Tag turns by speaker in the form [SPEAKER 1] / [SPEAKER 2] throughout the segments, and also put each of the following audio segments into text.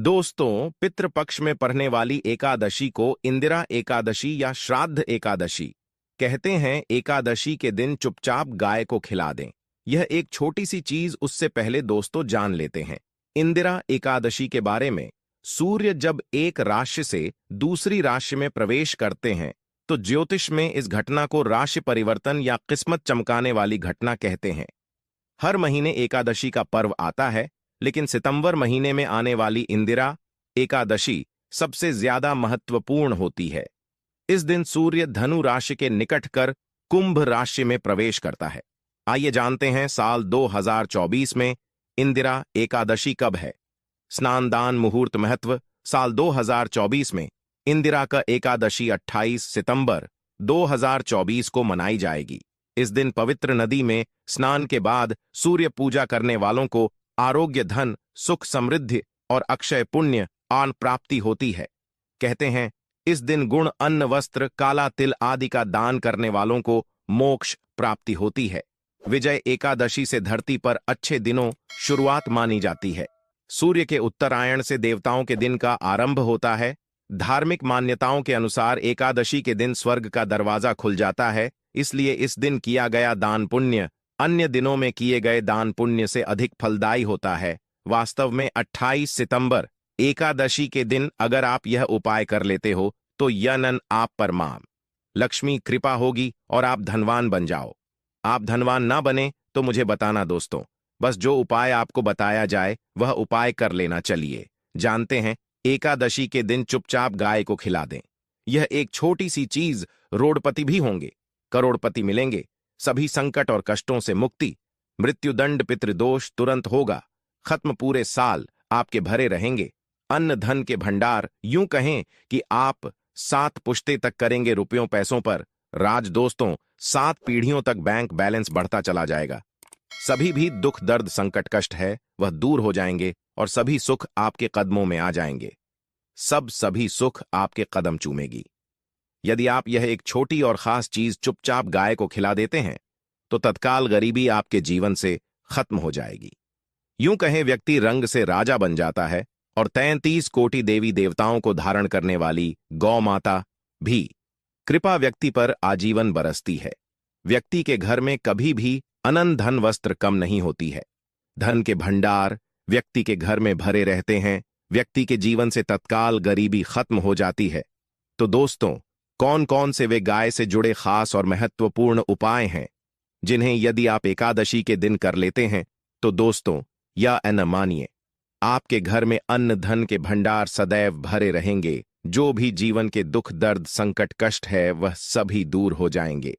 [SPEAKER 1] दोस्तों, पितृपक्ष में पड़ने वाली एकादशी को इंदिरा एकादशी या श्राद्ध एकादशी कहते हैं। एकादशी के दिन चुपचाप गाय को खिला दें। यह एक छोटी सी चीज, उससे पहले दोस्तों जान लेते हैं इंदिरा एकादशी के बारे में। सूर्य जब एक राशि से दूसरी राशि में प्रवेश करते हैं तो ज्योतिष में इस घटना को राशि परिवर्तन या किस्मत चमकाने वाली घटना कहते हैं। हर महीने एकादशी का पर्व आता है, लेकिन सितंबर महीने में आने वाली इंदिरा एकादशी सबसे ज्यादा महत्वपूर्ण होती है। इस दिन सूर्य धनु राशि के निकट कर कुंभ राशि में प्रवेश करता है। आइए जानते हैं साल 2024 में इंदिरा एकादशी कब है। स्नान दान मुहूर्त महत्व। साल 2024 में इंदिरा का एकादशी 28 सितंबर 2024 को मनाई जाएगी। इस दिन पवित्र नदी में स्नान के बाद सूर्य पूजा करने वालों को आरोग्य, धन, सुख, समृद्धि और अक्षय पुण्य आन प्राप्ति होती है। कहते हैं इस दिन गुण, अन्न, वस्त्र, काला तिल आदि का दान करने वालों को मोक्ष प्राप्ति होती है। विजय एकादशी से धरती पर अच्छे दिनों शुरुआत मानी जाती है। सूर्य के उत्तरायण से देवताओं के दिन का आरंभ होता है। धार्मिक मान्यताओं के अनुसार एकादशी के दिन स्वर्ग का दरवाजा खुल जाता है, इसलिए इस दिन किया गया दान पुण्य अन्य दिनों में किए गए दान पुण्य से अधिक फलदायी होता है। वास्तव में 28 सितंबर एकादशी के दिन अगर आप यह उपाय कर लेते हो तो यनन आप पर मां लक्ष्मी कृपा होगी और आप धनवान बन जाओ। आप धनवान ना बने तो मुझे बताना दोस्तों, बस जो उपाय आपको बताया जाए वह उपाय कर लेना। चलिए जानते हैं। एकादशी के दिन चुपचाप गाय को खिला दें। यह एक छोटी सी चीज, रोडपति भी होंगे, करोड़पति मिलेंगे, सभी संकट और कष्टों से मुक्ति, मृत्युदंड पितृदोष तुरंत होगा खत्म, पूरे साल आपके भरे रहेंगे अन्न धन के भंडार। यूं कहें कि आप 7 पुश्ते तक करेंगे रुपयों पैसों पर राज। दोस्तों, 7 पीढ़ियों तक बैंक बैलेंस बढ़ता चला जाएगा। सभी भी दुख, दर्द, संकट, कष्ट है वह दूर हो जाएंगे और सभी सुख आपके कदमों में आ जाएंगे। सभी सुख आपके कदम चूमेगी। यदि आप यह एक छोटी और खास चीज चुपचाप गाय को खिला देते हैं तो तत्काल गरीबी आपके जीवन से खत्म हो जाएगी। यूं कहें व्यक्ति रंग से राजा बन जाता है और 33 कोटि देवी देवताओं को धारण करने वाली गौ माता भी कृपा व्यक्ति पर आजीवन बरसती है। व्यक्ति के घर में कभी भी अनंत धन वस्त्र कम नहीं होती है। धन के भंडार व्यक्ति के घर में भरे रहते हैं। व्यक्ति के जीवन से तत्काल गरीबी खत्म हो जाती है। तो दोस्तों, कौन कौन से वे गाय से जुड़े खास और महत्वपूर्ण उपाय हैं जिन्हें यदि आप एकादशी के दिन कर लेते हैं तो दोस्तों या न मानिए, आपके घर में अन्न धन के भंडार सदैव भरे रहेंगे। जो भी जीवन के दुख, दर्द, संकट, कष्ट है वह सभी दूर हो जाएंगे।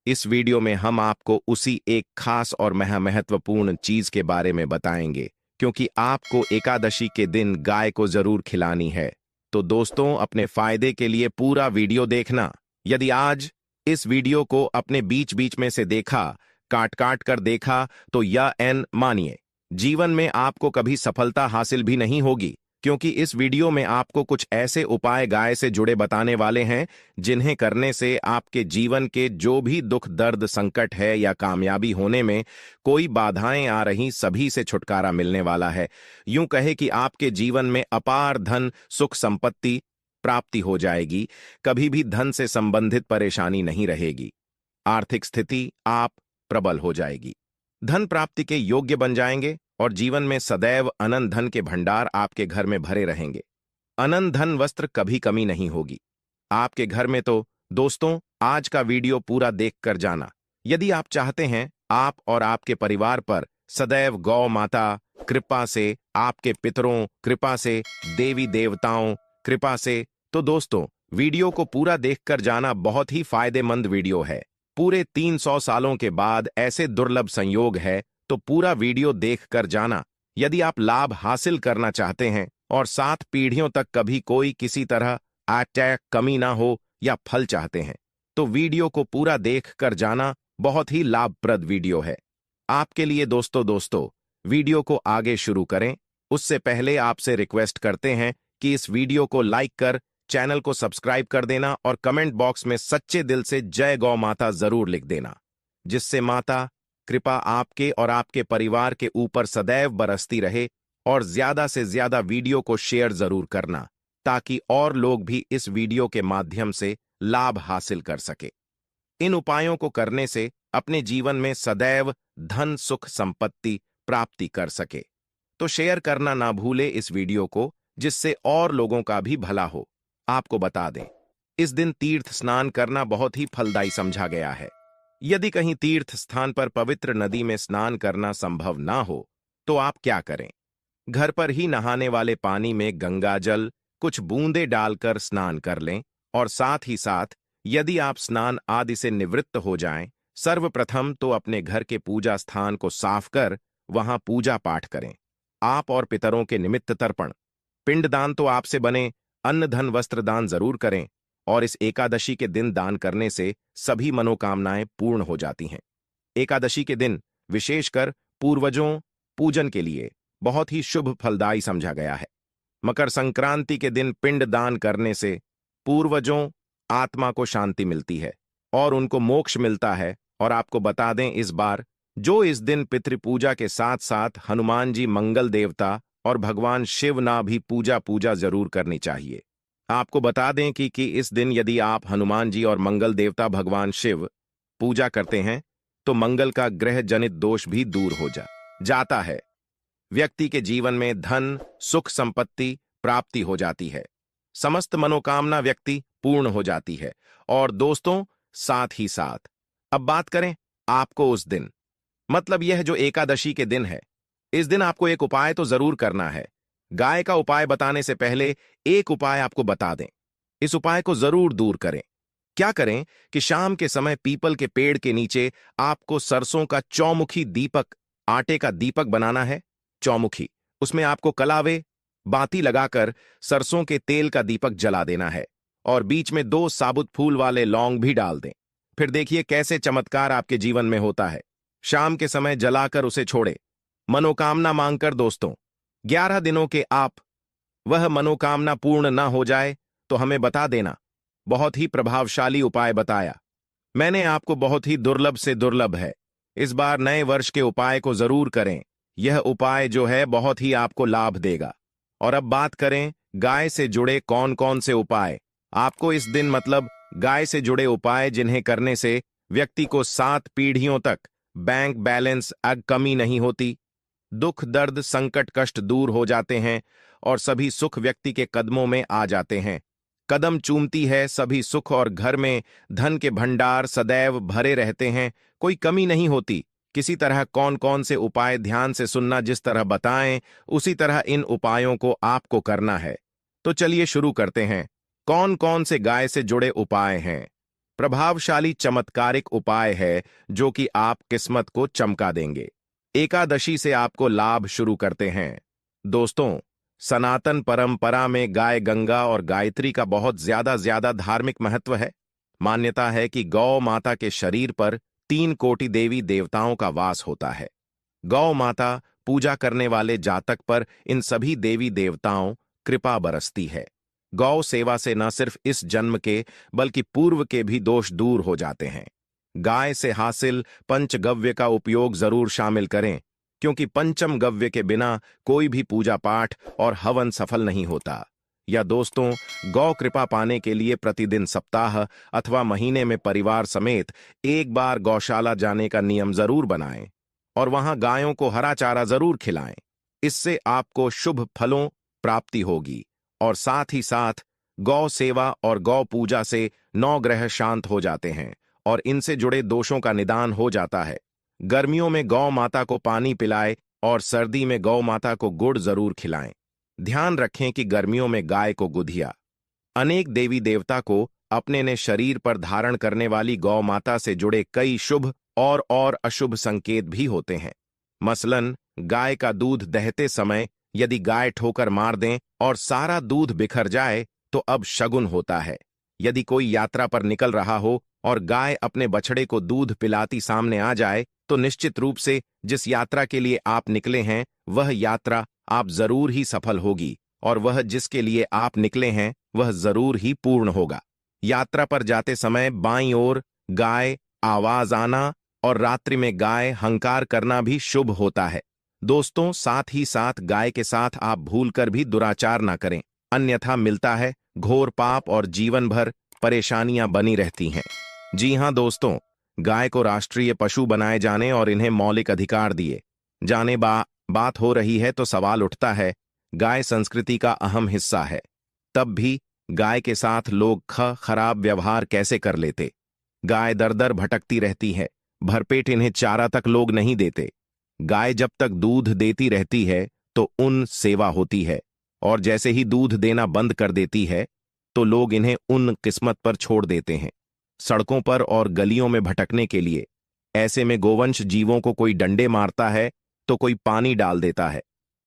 [SPEAKER 1] इस वीडियो में हम आपको उसी एक खास और महत्वपूर्ण चीज के बारे में बताएंगे, क्योंकि आपको एकादशी के दिन गाय को जरूर खिलानी है। तो दोस्तों, अपने फायदे के लिए पूरा वीडियो देखना। यदि आज इस वीडियो को अपने बीच बीच में से देखा, काट काट कर देखा, तो यह मानिए जीवन में आपको कभी सफलता हासिल भी नहीं होगी, क्योंकि इस वीडियो में आपको कुछ ऐसे उपाय गाय से जुड़े बताने वाले हैं जिन्हें करने से आपके जीवन के जो भी दुख, दर्द, संकट है या कामयाबी होने में कोई बाधाएं आ रही, सभी से छुटकारा मिलने वाला है। यूं कहे कि आपके जीवन में अपार धन, सुख, संपत्ति प्राप्ति हो जाएगी। कभी भी धन से संबंधित परेशानी नहीं रहेगी। आर्थिक स्थिति आप प्रबल हो जाएगी। धन प्राप्ति के योग्य बन जाएंगे और जीवन में सदैव अनंत धन के भंडार आपके घर में भरे रहेंगे। अनंत धन वस्त्र कभी कमी नहीं होगी आपके घर में। तो दोस्तों, आज का वीडियो पूरा देखकर जाना। यदि आप चाहते हैं आप और आपके परिवार पर सदैव गौ माता कृपा से, आपके पितरों कृपा से, देवी देवताओं कृपा से, तो दोस्तों वीडियो को पूरा देखकर जाना। बहुत ही फायदेमंद वीडियो है। पूरे 300 सालों के बाद ऐसे दुर्लभ संयोग है, तो पूरा वीडियो देख कर जाना। यदि आप लाभ हासिल करना चाहते हैं और 7 पीढ़ियों तक कभी कोई किसी तरह अटैक, कमी ना हो या फल चाहते हैं, तो वीडियो को पूरा देख कर जाना। बहुत ही लाभप्रद वीडियो है आपके लिए। दोस्तों वीडियो को आगे शुरू करें उससे पहले आपसे रिक्वेस्ट करते हैं कि इस वीडियो को लाइक कर चैनल को सब्सक्राइब कर देना और कमेंट बॉक्स में सच्चे दिल से जय गौ माता जरूर लिख देना, जिससे माता कृपा आपके और आपके परिवार के ऊपर सदैव बरसती रहे और ज्यादा से ज्यादा वीडियो को शेयर जरूर करना, ताकि और लोग भी इस वीडियो के माध्यम से लाभ हासिल कर सके। इन उपायों को करने से अपने जीवन में सदैव धन सुख संपत्ति प्राप्ति कर सके। तो शेयर करना ना भूले इस वीडियो को, जिससे और लोगों का भी भला हो। आपको बता दें, इस दिन तीर्थ स्नान करना बहुत ही फलदायी समझा गया है। यदि कहीं तीर्थ स्थान पर पवित्र नदी में स्नान करना संभव ना हो, तो आप क्या करें? घर पर ही नहाने वाले पानी में गंगा जल कुछ बूंदे डालकर स्नान कर लें, और साथ ही साथ यदि आप स्नान आदि से निवृत्त हो जाएं, सर्वप्रथम तो अपने घर के पूजा स्थान को साफ कर वहां पूजा पाठ करें। आप और पितरों के निमित्त तर्पण, पिंडदान तो आपसे बने अन्न धन वस्त्र दान जरूर करें, और इस एकादशी के दिन दान करने से सभी मनोकामनाएं पूर्ण हो जाती हैं। एकादशी के दिन विशेषकर पूर्वजों पूजन के लिए बहुत ही शुभ फलदायी समझा गया है। मकर संक्रांति के दिन पिंड दान करने से पूर्वजों आत्मा को शांति मिलती है और उनको मोक्ष मिलता है। और आपको बता दें, इस बार जो इस दिन पितृपूजा के साथ साथ हनुमान जी मंगल देवता और भगवान शिव ना भी पूजा जरूर करनी चाहिए। आपको बता दें कि इस दिन यदि आप हनुमान जी और मंगल देवता भगवान शिव पूजा करते हैं, तो मंगल का ग्रह जनित दोष भी दूर हो जाता है। व्यक्ति के जीवन में धन सुख संपत्ति प्राप्ति हो जाती है, समस्त मनोकामना व्यक्ति पूर्ण हो जाती है। और दोस्तों, साथ ही साथ अब बात करें आपको उस दिन, मतलब यह जो एकादशी के दिन है, इस दिन आपको एक उपाय तो जरूर करना है। गाय का उपाय बताने से पहले एक उपाय आपको बता दें। इस उपाय को जरूर दूर करें। क्या करें कि शाम के समय पीपल के पेड़ के नीचे आपको सरसों का चौमुखी दीपक, आटे का दीपक बनाना है। चौमुखी, उसमें आपको कलावे बाती लगाकर सरसों के तेल का दीपक जला देना है, और बीच में 2 साबुत फूल वाले लौंग भी डाल दें। फिर देखिए कैसे चमत्कार आपके जीवन में होता है। शाम के समय जलाकर उसे छोड़े, मनोकामना मांगकर। दोस्तों, 11 दिनों के आप वह मनोकामना पूर्ण ना हो जाए तो हमें बता देना। बहुत ही प्रभावशाली उपाय बताया मैंने आपको, बहुत ही दुर्लभ से दुर्लभ है। इस बार नए वर्ष के उपाय को जरूर करें। यह उपाय जो है बहुत ही आपको लाभ देगा। और अब बात करें गाय से जुड़े कौन कौन से उपाय। आपको इस दिन, मतलब गाय से जुड़े उपाय जिन्हें करने से व्यक्ति को 7 पीढ़ियों तक बैंक बैलेंस कमी नहीं होती, दुख दर्द संकट कष्ट दूर हो जाते हैं, और सभी सुख व्यक्ति के कदमों में आ जाते हैं। कदम चूमती है सभी सुख, और घर में धन के भंडार सदैव भरे रहते हैं, कोई कमी नहीं होती। किसी तरह कौन कौन से उपाय ध्यान से सुनना, जिस तरह बताएं उसी तरह इन उपायों को आपको करना है। तो चलिए शुरू करते हैं। कौन कौन से गाय से जुड़े उपाय हैं? प्रभावशाली चमत्कारिक उपाय है जो कि आप किस्मत को चमका देंगे। एकादशी से आपको लाभ शुरू करते हैं। दोस्तों, सनातन परंपरा में गाय गंगा और गायत्री का बहुत ज्यादा धार्मिक महत्व है। मान्यता है कि गौ माता के शरीर पर 3 कोटि देवी देवताओं का वास होता है। गौ माता पूजा करने वाले जातक पर इन सभी देवी देवताओं कृपा बरसती है। गौ सेवा से न सिर्फ इस जन्म के बल्कि पूर्व के भी दोष दूर हो जाते हैं। गाय से हासिल पंचगव्य का उपयोग जरूर शामिल करें, क्योंकि पंचम गव्य के बिना कोई भी पूजा पाठ और हवन सफल नहीं होता। या दोस्तों, गौ कृपा पाने के लिए प्रतिदिन सप्ताह अथवा महीने में परिवार समेत एक बार गौशाला जाने का नियम जरूर बनाएं, और वहां गायों को हरा चारा जरूर खिलाएं। इससे आपको शुभ फलों प्राप्ति होगी, और साथ ही साथ गौ सेवा और गौ पूजा से 9 ग्रह शांत हो जाते हैं, और इनसे जुड़े दोषों का निदान हो जाता है। गर्मियों में गौ माता को पानी पिलाएं, और सर्दी में गौ माता को गुड़ जरूर खिलाएं। ध्यान रखें कि गर्मियों में गाय को गुधिया। अनेक देवी देवता को अपने ने शरीर पर धारण करने वाली गौ माता से जुड़े कई शुभ और अशुभ संकेत भी होते हैं। मसलन, गाय का दूध दहते समय यदि गाय ठोकर मार दें और सारा दूध बिखर जाए तो अब शगुन होता है। यदि कोई यात्रा पर निकल रहा हो और गाय अपने बछड़े को दूध पिलाती सामने आ जाए, तो निश्चित रूप से जिस यात्रा के लिए आप निकले हैं वह यात्रा आप जरूर ही सफल होगी, और वह जिसके लिए आप निकले हैं वह जरूर ही पूर्ण होगा। यात्रा पर जाते समय बाईं ओर गाय आवाज आना और रात्रि में गाय हंकार करना भी शुभ होता है। दोस्तों, साथ ही साथ गाय के साथ आप भूलकर भी दुराचार ना करें, अन्यथा मिलता है घोर पाप और जीवन भर परेशानियां बनी रहती हैं। जी हां दोस्तों, गाय को राष्ट्रीय पशु बनाए जाने और इन्हें मौलिक अधिकार दिए जाने बात हो रही है तो सवाल उठता है, गाय संस्कृति का अहम हिस्सा है, तब भी गाय के साथ लोग खराब व्यवहार कैसे कर लेते। गाय दर दर भटकती रहती है, भरपेट इन्हें चारा तक लोग नहीं देते। गाय जब तक दूध देती रहती है तो उन सेवा होती है, और जैसे ही दूध देना बंद कर देती है तो लोग इन्हें उन किस्मत पर छोड़ देते हैं, सड़कों पर और गलियों में भटकने के लिए। ऐसे में गोवंश जीवों को कोई डंडे मारता है तो कोई पानी डाल देता है,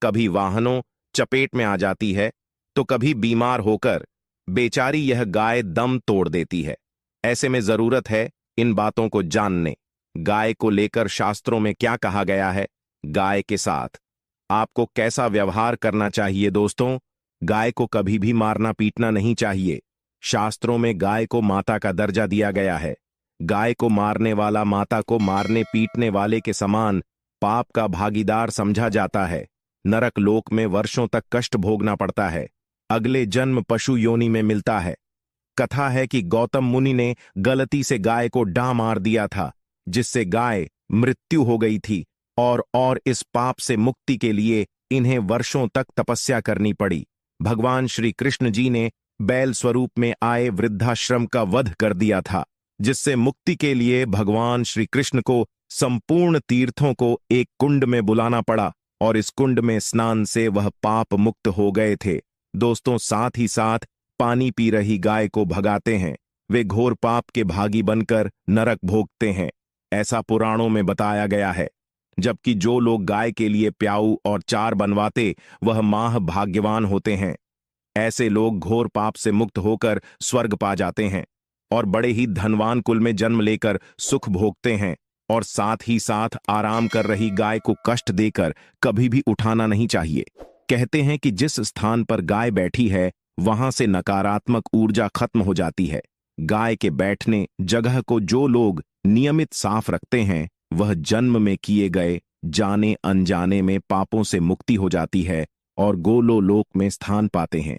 [SPEAKER 1] कभी वाहनों चपेट में आ जाती है तो कभी बीमार होकर बेचारी यह गाय दम तोड़ देती है। ऐसे में जरूरत है इन बातों को जानने। गाय को लेकर शास्त्रों में क्या कहा गया है, गाय के साथ आपको कैसा व्यवहार करना चाहिए। दोस्तों, गाय को कभी भी मारना पीटना नहीं चाहिए। शास्त्रों में गाय को माता का दर्जा दिया गया है। गाय को मारने वाला माता को मारने पीटने वाले के समान पाप का भागीदार समझा जाता है। नरक लोक में वर्षों तक कष्ट भोगना पड़ता है, अगले जन्म पशु योनि में मिलता है। कथा है कि गौतम मुनि ने गलती से गाय को डा मार दिया था, जिससे गाय मृत्यु हो गई थी, और इस पाप से मुक्ति के लिए इन्हें वर्षों तक तपस्या करनी पड़ी। भगवान श्री कृष्ण जी ने बैल स्वरूप में आए वृद्धाश्रम का वध कर दिया था, जिससे मुक्ति के लिए भगवान श्री कृष्ण को संपूर्ण तीर्थों को एक कुंड में बुलाना पड़ा, और इस कुंड में स्नान से वह पाप मुक्त हो गए थे। दोस्तों, साथ ही साथ पानी पी रही गाय को भगाते हैं, वे घोर पाप के भागी बनकर नरक भोगते हैं, ऐसा पुराणों में बताया गया है। जबकि जो लोग गाय के लिए प्याऊ और चार बनवाते वह माह भाग्यवान होते हैं। ऐसे लोग घोर पाप से मुक्त होकर स्वर्ग पा जाते हैं और बड़े ही धनवान कुल में जन्म लेकर सुख भोगते हैं। और साथ ही साथ आराम कर रही गाय को कष्ट देकर कभी भी उठाना नहीं चाहिए। कहते हैं कि जिस स्थान पर गाय बैठी है वहां से नकारात्मक ऊर्जा खत्म हो जाती है। गाय के बैठने जगह को जो लोग नियमित साफ रखते हैं वह जन्म में किए गए जाने अनजाने में पापों से मुक्ति हो जाती है और गोलोक में स्थान पाते हैं।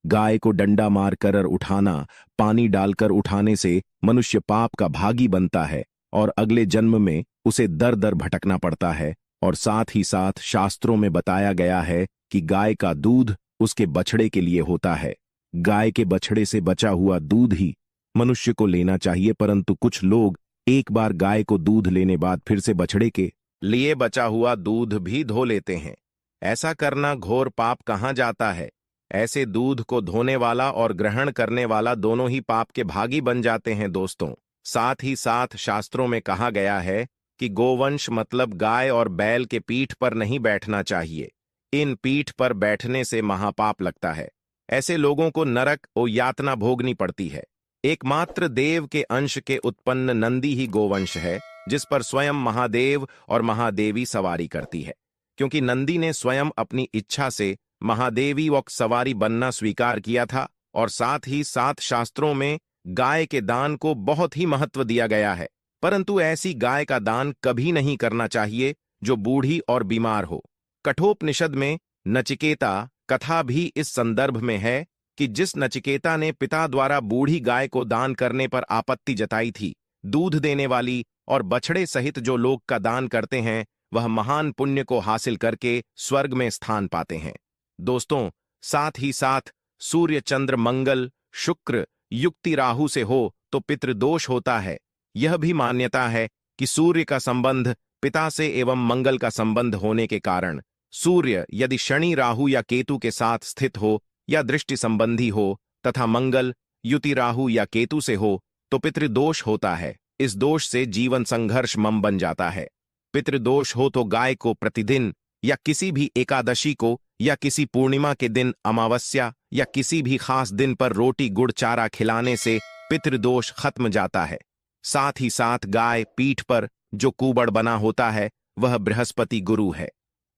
[SPEAKER 1] गाय को डंडा मारकर उठाना, पानी डालकर उठाने से मनुष्य पाप का भागी बनता है और अगले जन्म में उसे दर दर भटकना पड़ता है। और साथ ही साथ शास्त्रों में बताया गया है कि गाय का दूध उसके बछड़े के लिए होता है। गाय के बछड़े से बचा हुआ दूध ही मनुष्य को लेना चाहिए, परंतु कुछ लोग एक बार गाय को दूध लेने बाद फिर से बछड़े के लिए बचा हुआ दूध भी धो लेते हैं। ऐसा करना घोर पाप कहाँ जाता है। ऐसे दूध को धोने वाला और ग्रहण करने वाला दोनों ही पाप के भागी बन जाते हैं। दोस्तों, साथ ही साथ शास्त्रों में कहा गया है कि गोवंश मतलब गाय और बैल के पीठ पर नहीं बैठना चाहिए। इन पीठ पर बैठने से महापाप लगता है। ऐसे लोगों को नरक और यातना भोगनी पड़ती है। एकमात्र देव के अंश के उत्पन्न नंदी ही गोवंश है, जिस पर स्वयं महादेव और महादेवी सवारी करती है। क्योंकि नंदी ने स्वयं अपनी इच्छा से महादेवी व सवारी बनना स्वीकार किया था, और साथ ही साथ शास्त्रों में गाय के दान को बहुत ही महत्व दिया गया है। परंतु ऐसी गाय का दान कभी नहीं करना चाहिए जो बूढ़ी और बीमार हो। कठोपनिषद में नचिकेता कथा भी इस संदर्भ में है कि जिस नचिकेता ने पिता द्वारा बूढ़ी गाय को दान करने पर आपत्ति जताई थी, दूध देने वाली और बछड़े सहित जो लोग का दान करते हैं वह महान पुण्य को हासिल करके स्वर्ग में स्थान पाते हैं। दोस्तों, साथ ही साथ सूर्य चंद्र मंगल शुक्र युक्ति राहु से हो तो पितृदोष होता है। यह भी मान्यता है कि सूर्य का संबंध पिता से एवं मंगल का संबंध होने के कारण सूर्य यदि शनि राहु या केतु के साथ स्थित हो या दृष्टि संबंधी हो तथा मंगल युति राहु या केतु से हो तो पितृदोष होता है। इस दोष से जीवन संघर्ष मम बन जाता है। पितृदोष हो तो गाय को प्रतिदिन या किसी भी एकादशी को या किसी पूर्णिमा के दिन अमावस्या या किसी भी खास दिन पर रोटी गुड़ चारा खिलाने से पितृदोष खत्म जाता है। साथ ही साथ गाय पीठ पर जो कुबड़ बना होता है वह बृहस्पति गुरु है।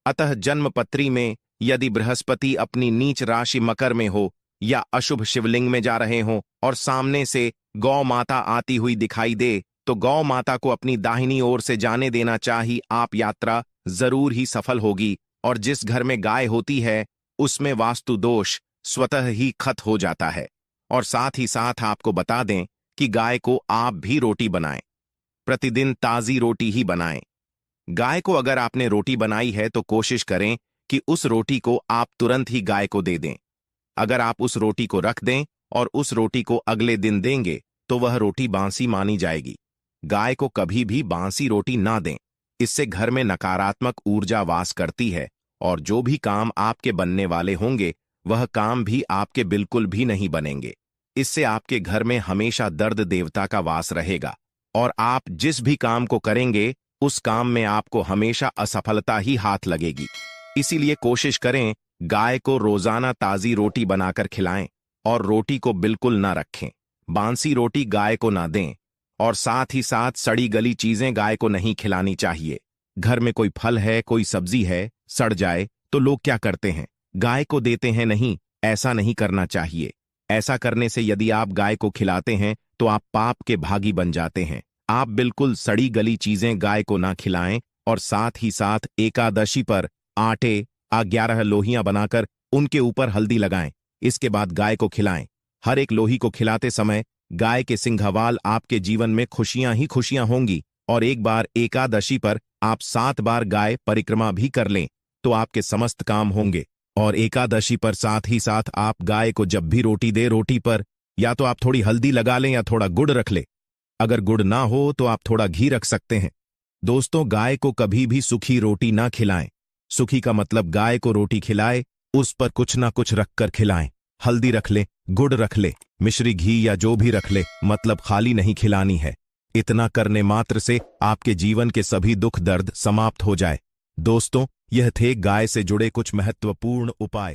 [SPEAKER 1] अतः जन्मपत्री में यदि बृहस्पति अपनी नीच राशि मकर में हो या अशुभ शिवलिंग में जा रहे हों और सामने से गौ माता आती हुई दिखाई दे तो गौ माता को अपनी दाहिनी ओर से जाने देना चाहिए। आप यात्रा जरूर ही सफल होगी और जिस घर में गाय होती है उसमें वास्तु दोष स्वतः ही खत्म हो जाता है। और साथ ही साथ आपको बता दें कि गाय को आप भी रोटी बनाएं, प्रतिदिन ताजी रोटी ही बनाएं। गाय को अगर आपने रोटी बनाई है तो कोशिश करें कि उस रोटी को आप तुरंत ही गाय को दे दें। अगर आप उस रोटी को रख दें और उस रोटी को अगले दिन देंगे तो वह रोटी बासी मानी जाएगी। गाय को कभी भी बासी रोटी ना दें, इससे घर में नकारात्मक ऊर्जा वास करती है और जो भी काम आपके बनने वाले होंगे वह काम भी आपके बिल्कुल भी नहीं बनेंगे। इससे आपके घर में हमेशा दर्द देवता का वास रहेगा और आप जिस भी काम को करेंगे उस काम में आपको हमेशा असफलता ही हाथ लगेगी। इसीलिए कोशिश करें गाय को रोजाना ताजी रोटी बनाकर खिलाएं और रोटी को बिल्कुल ना रखें। बासी रोटी गाय को ना दें और साथ ही साथ सड़ी गली चीजें गाय को नहीं खिलानी चाहिए। घर में कोई फल है, कोई सब्जी है, सड़ जाए तो लोग क्या करते हैं, गाय को देते हैं। नहीं, ऐसा नहीं करना चाहिए। ऐसा करने से यदि आप गाय को खिलाते हैं तो आप पाप के भागी बन जाते हैं। आप बिल्कुल सड़ी गली चीजें गाय को ना खिलाएं और साथ ही साथ एकादशी पर आटे 11 लोहियां बनाकर उनके ऊपर हल्दी लगाएं। इसके बाद गाय को खिलाएं। हर एक लोही को खिलाते समय गाय के सिंघवाल आपके जीवन में खुशियां ही खुशियां होंगी। और एक बार एकादशी पर आप 7 बार गाय परिक्रमा भी कर लें तो आपके समस्त काम होंगे। और एकादशी पर साथ ही साथ आप गाय को जब भी रोटी दे, रोटी पर या तो आप थोड़ी हल्दी लगा लें या थोड़ा गुड़ रख लें। अगर गुड़ ना हो तो आप थोड़ा घी रख सकते हैं। दोस्तों, गाय को कभी भी सूखी रोटी ना खिलाएं। सूखी का मतलब गाय को रोटी खिलाए, उस पर कुछ ना कुछ रखकर खिलाएं। हल्दी रख ले, गुड़ रख ले, मिश्री घी या जो भी रख ले, मतलब खाली नहीं खिलानी है। इतना करने मात्र से आपके जीवन के सभी दुख दर्द समाप्त हो जाए। दोस्तों, यह थे गाय से जुड़े कुछ महत्वपूर्ण उपाय।